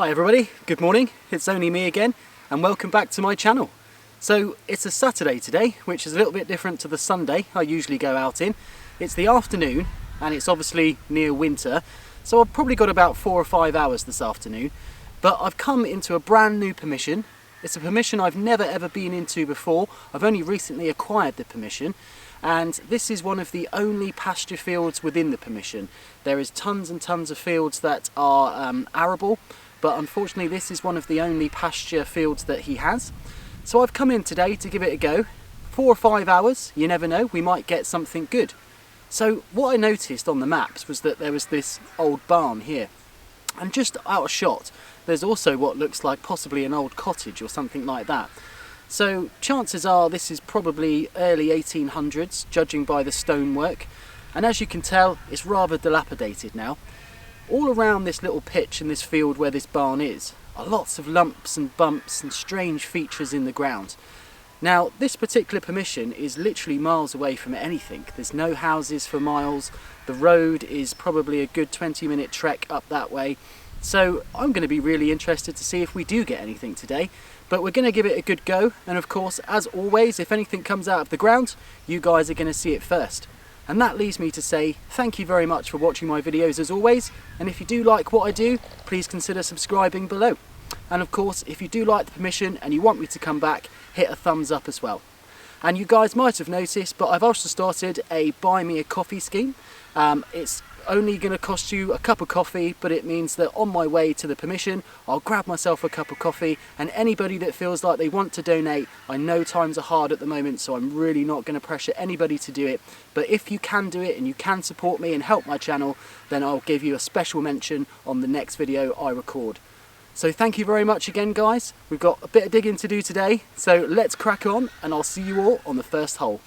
Hi everybody, good morning, it's only me again and welcome back to my channel. So it's a Saturday today, which is a little bit different to the Sunday I usually go out in. It's the afternoon and it's obviously near winter, so I've probably got about 4 or 5 hours this afternoon, but I've come into a brand new permission. It's a permission I've never ever been into before. I've only recently acquired the permission, and this is one of the only pasture fields within the permission. There is tons and tons of fields that are arable, but unfortunately this is one of the only pasture fields that he has. So I've come in today to give it a go. 4 or 5 hours, you never know, we might get something good. So what I noticed on the maps was that there was this old barn here, and just out of shot there's also what looks like possibly an old cottage or something like that. So chances are this is probably early 1800s, judging by the stonework, and as you can tell it's rather dilapidated now. All around this little pitch in this field where this barn is are lots of lumps and bumps and strange features in the ground. Now this particular permission is literally miles away from anything. There's no houses for miles, the road is probably a good 20-minute trek up that way, so I'm going to be really interested to see if we do get anything today. But we're going to give it a good go, and of course, as always, if anything comes out of the ground, you guys are going to see it first. And that leaves me to say thank you very much for watching my videos as always, and if you do like what I do, please consider subscribing below. And of course, if you do like the permission and you want me to come back, hit a thumbs up as well. And you guys might have noticed, but I've also started a buy me a coffee scheme. It's only going to cost you a cup of coffee, but it means that on my way to the permission I'll grab myself a cup of coffee, and anybody that feels like they want to donate, I know times are hard at the moment, so I'm really not going to pressure anybody to do it, but if you can do it and you can support me and help my channel, then I'll give you a special mention on the next video I record. So thank you very much again guys, we've got a bit of digging to do today, so let's crack on and I'll see you all on the first hole.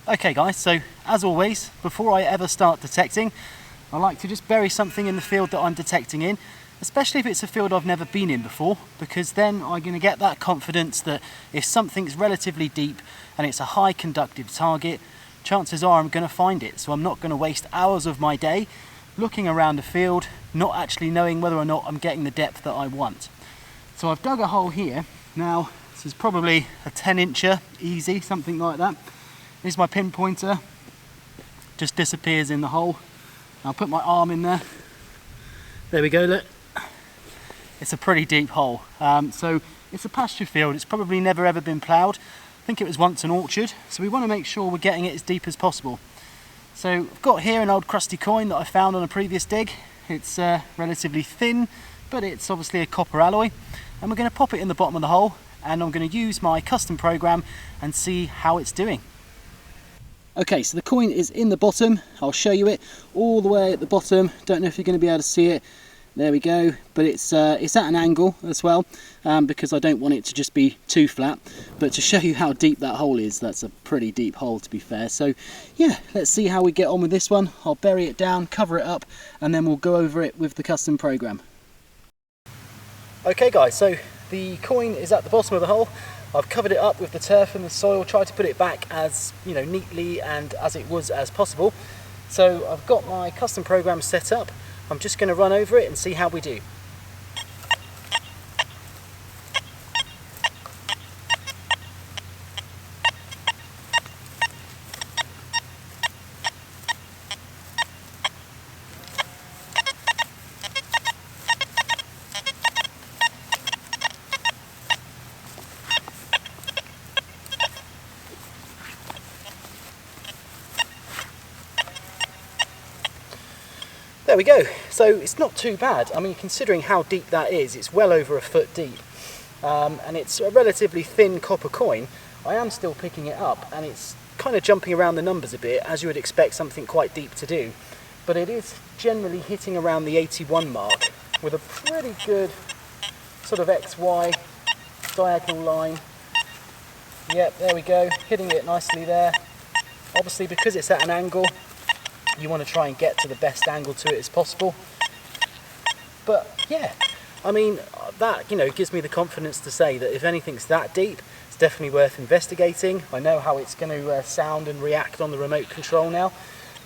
Okay guys, so as always, before I ever start detecting, I like to just bury something in the field that I'm detecting in, especially if it's a field I've never been in before, because then I'm going to get that confidence that if something's relatively deep and it's a high conductive target, chances are I'm going to find it. So I'm not going to waste hours of my day looking around the field, not actually knowing whether or not I'm getting the depth that I want. So I've dug a hole here. Now this is probably a 10-incher, easy, something like that. Here's my pinpointer, just disappears in the hole. I'll put my arm in there. There we go, look. It's a pretty deep hole. So it's a pasture field, it's probably never ever been ploughed. I think it was once an orchard, so we want to make sure we're getting it as deep as possible. So I've got here an old crusty coin that I found on a previous dig. It's relatively thin, but it's obviously a copper alloy. And we're going to pop it in the bottom of the hole, and I'm going to use my custom program and see how it's doing. Okay, so the coin is in the bottom. I'll show you it all the way at the bottom. Don't know if you're going to be able to see it. There we go. But it's at an angle as well, because I don't want it to just be too flat. But to show you how deep that hole is, that's a pretty deep hole to be fair. So yeah, let's see how we get on with this one. I'll bury it down, cover it up, and then we'll go over it with the custom program. Okay guys, so the coin is at the bottom of the hole. I've covered it up with the turf and the soil, tried to put it back as neatly and as it was as possible. So I've got my custom program set up. I'm just going to run over it and see how we do. there we go. So it's not too bad. I mean, considering how deep that is, it's well over a foot deep. And it's a relatively thin copper coin. I am still picking it up, and it's kind of jumping around the numbers a bit, as you would expect something quite deep to do. But it is generally hitting around the 81 mark with a pretty good sort of XY diagonal line. Yep, there we go, hitting it nicely there. Obviously, because it's at an angle, you want to try and get to the best angle to it as possible. But yeah, I mean, that, you know, gives me the confidence to say that if anything's that deep, it's definitely worth investigating. I know how it's going to sound and react on the remote control now.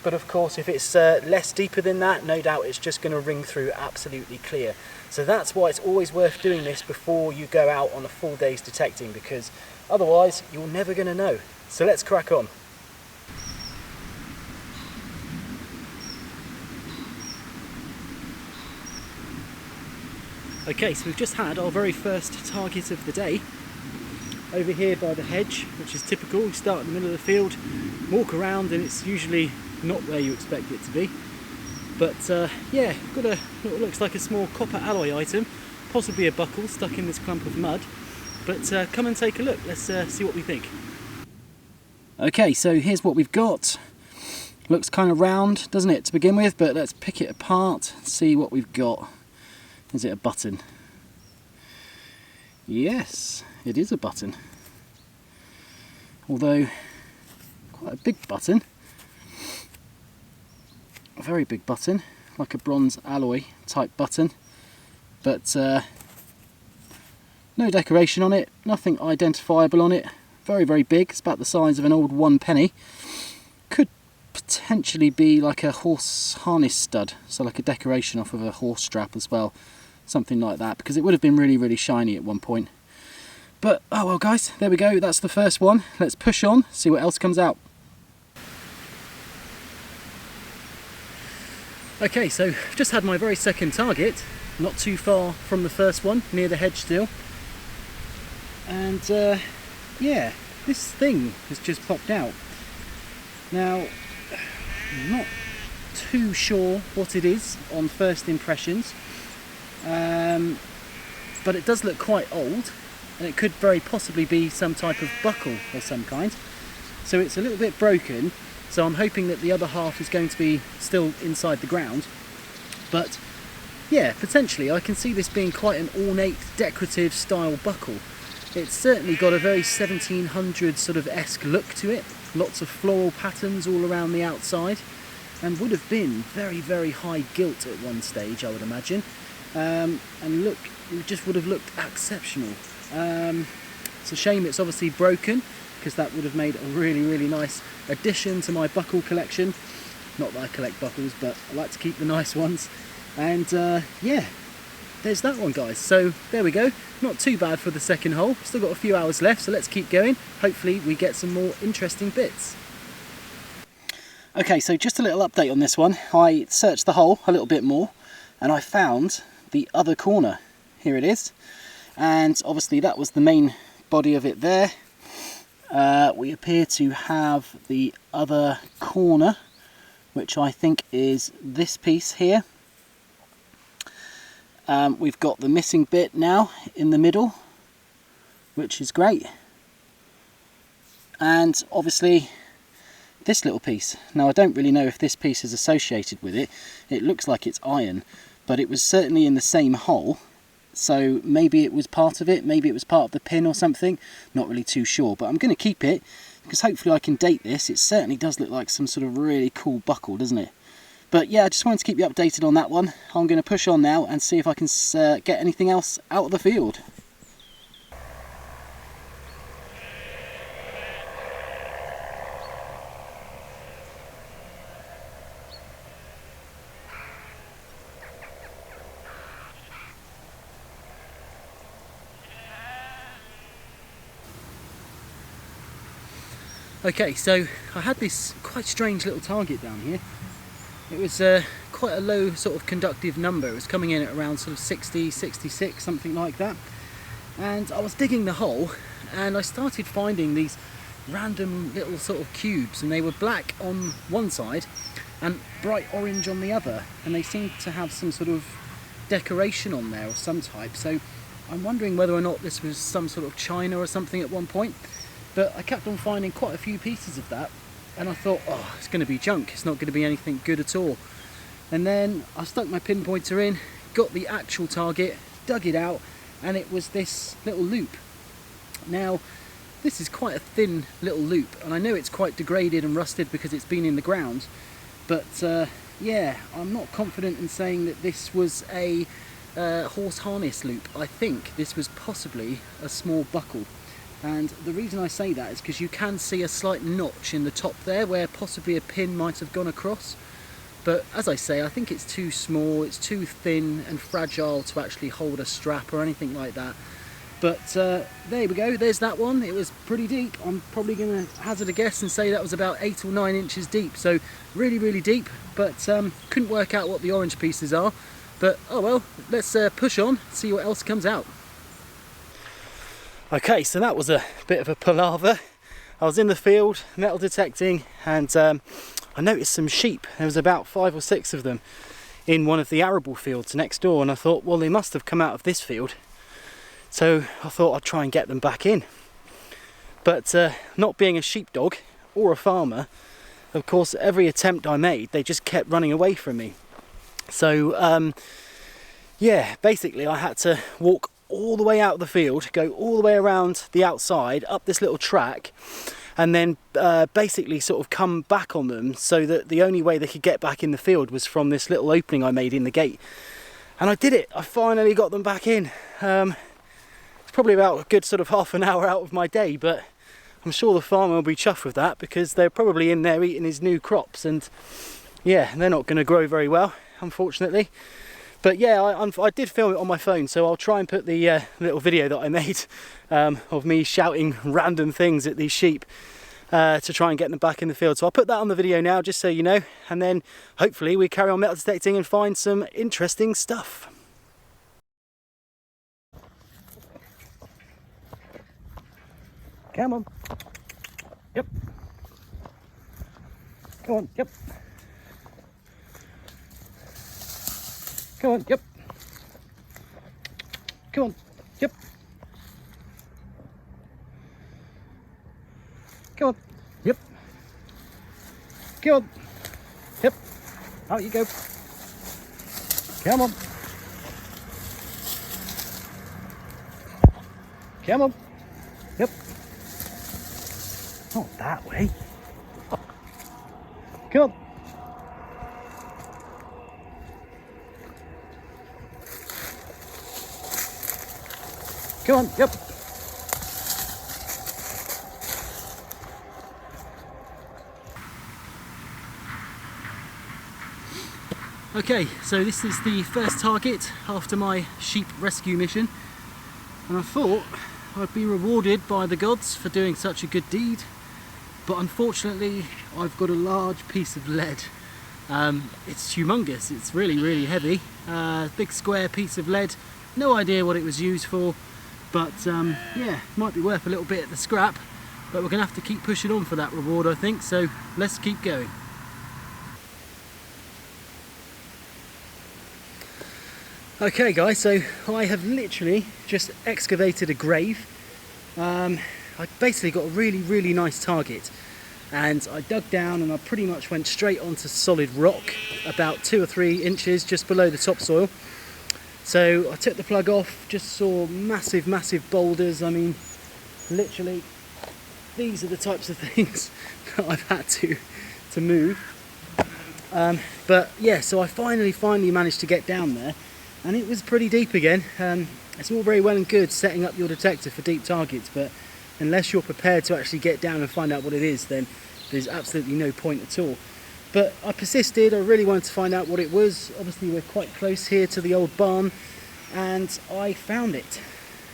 But of course, if it's less deeper than that, no doubt it's just going to ring through absolutely clear. So that's why it's always worth doing this before you go out on a full day's detecting, because otherwise you're never going to know. So let's crack on. Okay, so we've just had our very first target of the day over here by the hedge, which is typical. We start in the middle of the field, walk around, and it's usually not where you expect it to be. But yeah, got a what looks like a small copper alloy item, possibly a buckle stuck in this clump of mud. But come and take a look. Let's see what we think. Okay, so here's what we've got. Looks kind of round, doesn't it, to begin with? But let's pick it apart, see what we've got. Is it a button? Yes, it is a button. Although, quite a big button. A very big button, like a bronze alloy type button. But no decoration on it, nothing identifiable on it. Very, very big, it's about the size of an old 1 penny. Could potentially be like a horse harness stud, so like a decoration off of a horse strap as well. Something like that, because it would have been really, really shiny at one point. But, oh well guys, there we go, that's the first one. Let's push on, see what else comes out. Okay, so I've just had my very second target, not too far from the first one, near the hedge still. And yeah, this thing has just popped out. Now, I'm not too sure what it is on first impressions. But it does look quite old, and it could very possibly be some type of buckle of some kind. So it's a little bit broken, so I'm hoping that the other half is going to be still inside the ground. But yeah, potentially I can see this being quite an ornate, decorative style buckle. It's certainly got a very 1700s sort of esque look to it, lots of floral patterns all around the outside, and would have been very, very high gilt at one stage, I would imagine. And look, it just would have looked exceptional. It's a shame it's obviously broken, because that would have made a really, really nice addition to my buckle collection. Not that I collect buckles, but I like to keep the nice ones. And yeah, there's that one, guys. So there we go, not too bad for the second hole. Still got a few hours left, so let's keep going. Hopefully we get some more interesting bits. Okay, so just a little update on this one. I searched the hole a little bit more, and I found the other corner. Here it is, and obviously that was the main body of it there. We appear to have the other corner, which I think is this piece here. We've got the missing bit now in the middle, which is great, and obviously this little piece. Now I don't really know if this piece is associated with it. It looks like it's iron, but it was certainly in the same hole, so maybe it was part of it, maybe it was part of the pin or something, not really too sure. But I'm going to keep it, because hopefully I can date this. It certainly does look like some sort of really cool buckle, doesn't it? But yeah, I just wanted to keep you updated on that one. I'm going to push on now and see if I can get anything else out of the field. Okay, so I had this quite strange little target down here. It was quite a low sort of conductive number. It was coming in at around sort of 60, 66, something like that. And I was digging the hole, and I started finding these random little sort of cubes, and they were black on one side and bright orange on the other, and they seem to have some sort of decoration on there of some type. So I'm wondering whether or not this was some sort of china or something at one point. But I kept on finding quite a few pieces of that, and I thought, oh, it's going to be junk, it's not going to be anything good at all. And then I stuck my pinpointer in, got the actual target, dug it out, and it was this little loop. Now, this is quite a thin little loop, and I know it's quite degraded and rusted because it's been in the ground, but yeah, I'm not confident in saying that this was a horse harness loop. I think this was possibly a small buckle, and the reason I say that is because you can see a slight notch in the top there where possibly a pin might have gone across. But as I say, I think it's too small, it's too thin and fragile to actually hold a strap or anything like that. But there we go, there's that one. It was pretty deep. I'm probably going to hazard a guess and say that was about 8 or 9 inches deep. So really, really deep, but couldn't work out what the orange pieces are. But oh well, let's push on, see what else comes out. Okay, so that was a bit of a palaver. I was in the field, metal detecting, and I noticed some sheep. There was about 5 or 6 of them in one of the arable fields next door, and I thought, well, they must have come out of this field. So I thought I'd try and get them back in. But not being a sheepdog or a farmer, of course, every attempt I made, they just kept running away from me. So yeah, basically I had to walk all the way out of the field, go all the way around the outside, up this little track, and then basically sort of come back on them, so that the only way they could get back in the field was from this little opening I made in the gate. And I did it, I finally got them back in. It's probably about a good sort of half an hour out of my day, but I'm sure the farmer will be chuffed with that, because they're probably in there eating his new crops, and yeah, they're not going to grow very well, unfortunately. But yeah, I did film it on my phone, so I'll try and put the little video that I made of me shouting random things at these sheep to try and get them back in the field. So I'll put that on the video now, just so you know, and then hopefully we carry on metal detecting and find some interesting stuff. Come on. Yep. Come on. Yep. Come on. Yep. Come on. Yep. Come on. Yep. Come on. Yep. Out you go. Come on. Come on. Yep. Not that way. Come on. Come on, yep. Okay, so this is the first target after my sheep rescue mission, and I thought I'd be rewarded by the gods for doing such a good deed, but unfortunately I've got a large piece of lead. It's humongous, it's really, really heavy. Big square piece of lead, no idea what it was used for. But yeah, might be worth a little bit at the scrap, but we're going to have to keep pushing on for that reward, I think, so let's keep going. Okay guys, so I have literally just excavated a grave. I basically got a really, really nice target, and I dug down and I pretty much went straight onto solid rock, about 2 or 3 inches just below the topsoil. So I took the plug off, just saw massive, massive boulders. I mean, literally, these are the types of things that I've had to move. But yeah, so I finally managed to get down there, and it was pretty deep again. It's all very well and good setting up your detector for deep targets, but unless you're prepared to actually get down and find out what it is, then there's absolutely no point at all. But I persisted, I really wanted to find out what it was. Obviously we're quite close here to the old barn, and I found it.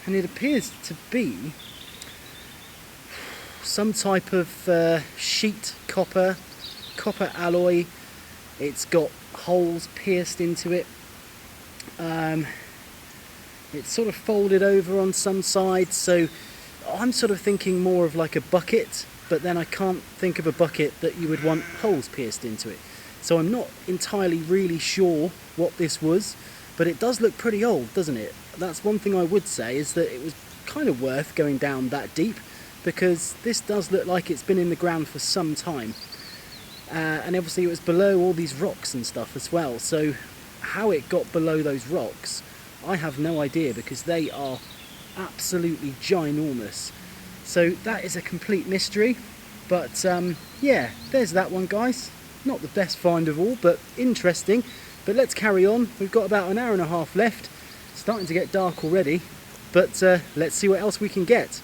And it appears to be some type of sheet copper alloy. It's got holes pierced into it. It's sort of folded over on some sides, so I'm sort of thinking more of like a bucket, but then I can't think of a bucket that you would want holes pierced into it. So I'm not entirely really sure what this was, but it does look pretty old, doesn't it? That's one thing I would say, is that it was kind of worth going down that deep, because this does look like it's been in the ground for some time. And obviously it was below all these rocks and stuff as well, so how it got below those rocks, I have no idea, because they are absolutely ginormous. So that is a complete mystery, but yeah, there's that one, guys. Not the best find of all, but interesting. But let's carry on. We've got about an hour and a half left. It's starting to get dark already, but let's see what else we can get.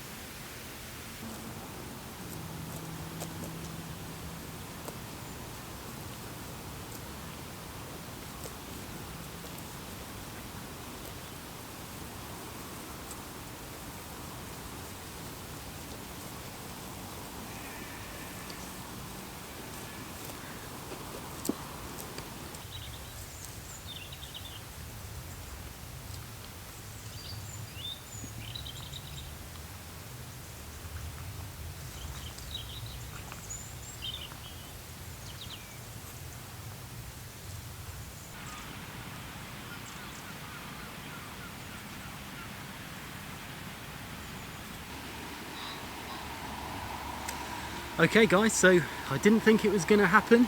Okay guys, so I didn't think it was going to happen,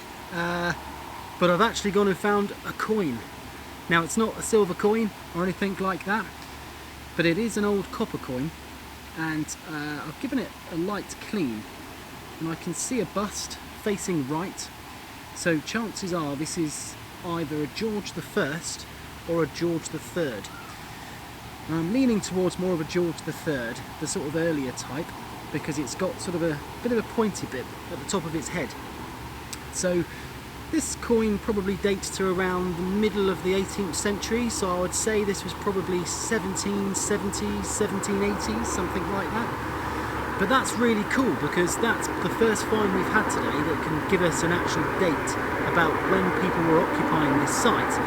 but I've actually gone and found a coin. Now it's not a silver coin or anything like that, but it is an old copper coin, and I've given it a light clean, and I can see a bust facing right, so chances are this is either a George I or a George III. I'm leaning towards more of a George III, the sort of earlier type, because it's got sort of a bit of a pointy bit at the top of its head. So this coin probably dates to around the middle of the 18th century, so I would say this was probably 1770s, 1780s, something like that. But that's really cool, because that's the first find we've had today that can give us an actual date about when people were occupying this site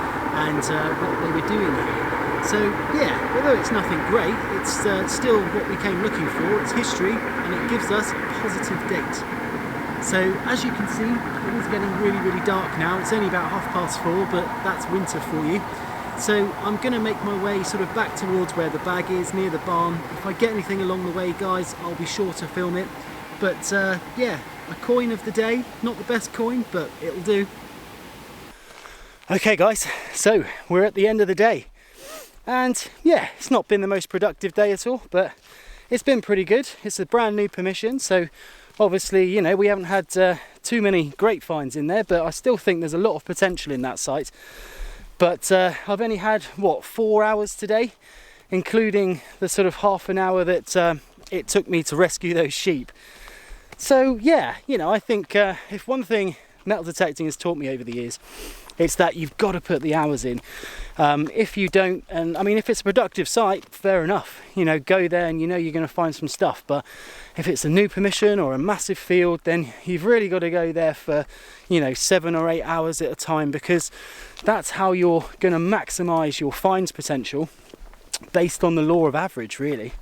and what they were doing here. So yeah, although it's nothing great, it's still what we came looking for. It's history, and it gives us a positive date. So as you can see, it is getting really, really dark now. It's only about 4:30, but that's winter for you. So I'm going to make my way sort of back towards where the bag is, near the barn. If I get anything along the way, guys, I'll be sure to film it. But yeah, a coin of the day. Not the best coin, but it'll do. Okay guys, so we're at the end of the day. And yeah, it's not been the most productive day at all, but it's been pretty good. It's a brand new permission, so obviously, you know, we haven't had too many great finds in there, but I still think there's a lot of potential in that site. But I've only had, what, 4 hours today, including the sort of half an hour that it took me to rescue those sheep. So yeah, you know, I think if one thing metal detecting has taught me over the years, it's that you've got to put the hours in. If you don't, and I mean, if it's a productive site, fair enough, you know, go there and you know you're going to find some stuff. But if it's a new permission or a massive field, then you've really got to go there for, you know, 7 or 8 hours at a time, because that's how you're going to maximize your finds potential based on the law of average, really.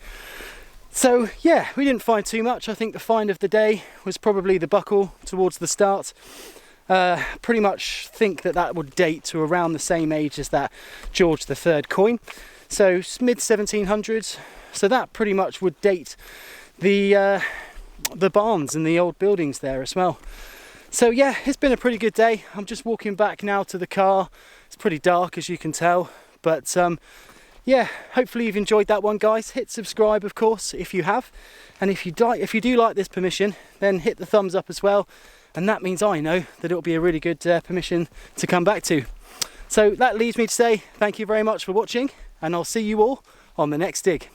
So yeah, we didn't find too much. I think the find of the day was probably the buckle towards the start. Pretty much think that would date to around the same age as that George III coin, so mid 1700s. So that pretty much would date the barns and the old buildings there as well. So yeah, it's been a pretty good day. I'm just walking back now to the car. It's pretty dark, as you can tell, but yeah, hopefully you've enjoyed that one, guys. Hit subscribe, of course, if you have, and if you do like this permission, then hit the thumbs up as well. And that means I know that it'll be a really good permission to come back to. So that leaves me to say thank you very much for watching, and I'll see you all on the next dig.